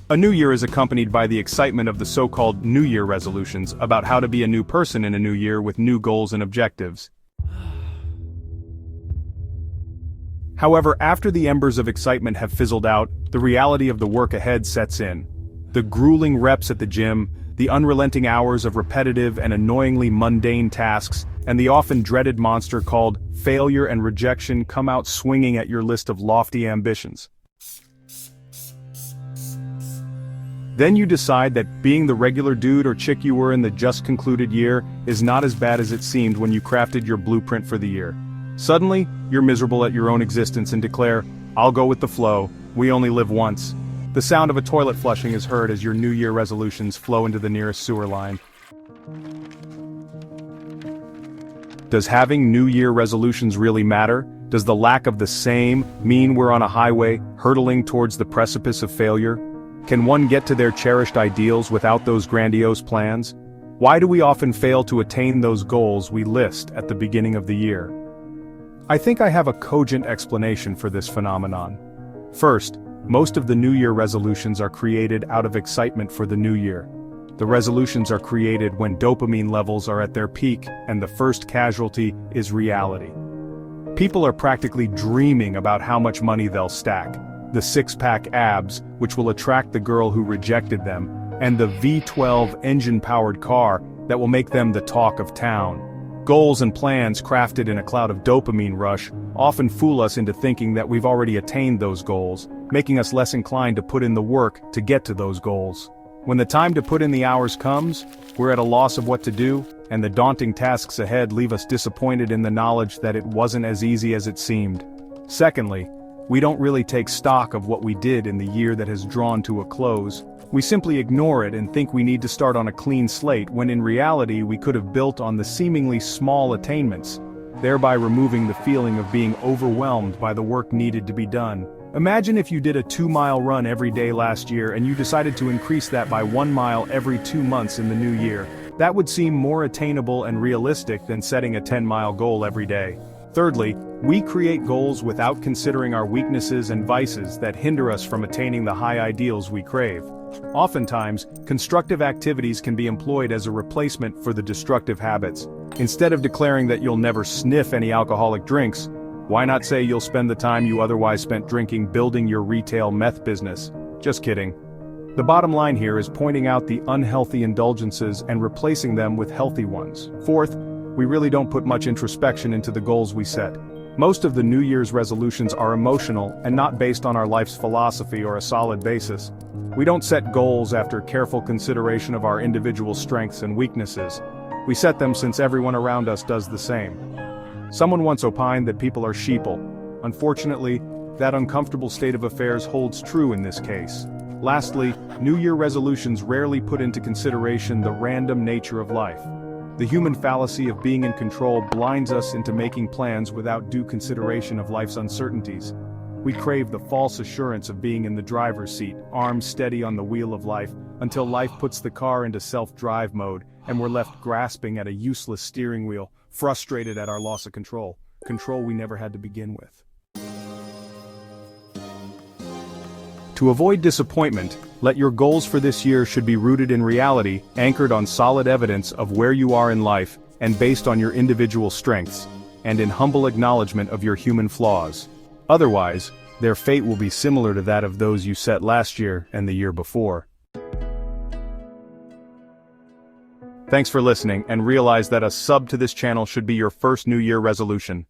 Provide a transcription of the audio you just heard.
A new year is accompanied by the excitement of the so-called New Year resolutions about how to be a new person in a new year with new goals and objectives. However, after the embers of excitement have fizzled out, the reality of the work ahead sets in. The grueling reps at the gym, the unrelenting hours of repetitive and annoyingly mundane tasks, and the often dreaded monster called failure and rejection come out swinging at your list of lofty ambitions. Then you decide that being the regular dude or chick you were in the just concluded year is not as bad as it seemed when you crafted your blueprint for the year. Suddenly, you're miserable at your own existence and declare, "I'll go with the flow, we only live once." The sound of a toilet flushing is heard as your New Year resolutions flow into the nearest sewer line. Does having New Year resolutions really matter? Does the lack of the same mean we're on a highway, hurtling towards the precipice of failure? Can one get to their cherished ideals without those grandiose plans? Why do we often fail to attain those goals we list at the beginning of the year? I think I have a cogent explanation for this phenomenon. First, most of the New Year resolutions are created out of excitement for the new year. The resolutions are created when dopamine levels are at their peak, and the first casualty is reality. People are practically dreaming about how much money they'll stack, the six-pack abs, which will attract the girl who rejected them, and the V12 engine-powered car that will make them the talk of town. Goals and plans crafted in a cloud of dopamine rush often fool us into thinking that we've already attained those goals, making us less inclined to put in the work to get to those goals. When the time to put in the hours comes, we're at a loss of what to do, and the daunting tasks ahead leave us disappointed in the knowledge that it wasn't as easy as it seemed. Secondly, we don't really take stock of what we did in the year that has drawn to a close. We simply ignore it and think we need to start on a clean slate when in reality we could have built on the seemingly small attainments, thereby removing the feeling of being overwhelmed by the work needed to be done. Imagine if you did a 2-mile run every day last year and you decided to increase that by 1 mile every 2 months in the new year. That would seem more attainable and realistic than setting a 10-mile goal every day. Thirdly, we create goals without considering our weaknesses and vices that hinder us from attaining the high ideals we crave. Oftentimes, constructive activities can be employed as a replacement for the destructive habits. Instead of declaring that you'll never sniff any alcoholic drinks, why not say you'll spend the time you otherwise spent drinking building your retail meth business? Just kidding. The bottom line here is pointing out the unhealthy indulgences and replacing them with healthy ones. Fourth, we really don't put much introspection into the goals we set. Most of the New Year's resolutions are emotional and not based on our life's philosophy or a solid basis. We don't set goals after careful consideration of our individual strengths and weaknesses. We set them since everyone around us does the same. Someone once opined that people are sheeple. Unfortunately, that uncomfortable state of affairs holds true in this case. Lastly, New Year resolutions rarely put into consideration the random nature of life. The human fallacy of being in control blinds us into making plans without due consideration of life's uncertainties. We crave the false assurance of being in the driver's seat, arms steady on the wheel of life, until life puts the car into self-drive mode, and we're left grasping at a useless steering wheel, frustrated at our loss of control we never had to begin with. To avoid disappointment, let your goals for this year should be rooted in reality, anchored on solid evidence of where you are in life, and based on your individual strengths, and in humble acknowledgement of your human flaws. Otherwise, their fate will be similar to that of those you set last year and the year before. Thanks for listening, and realize that a sub to this channel should be your first New Year resolution.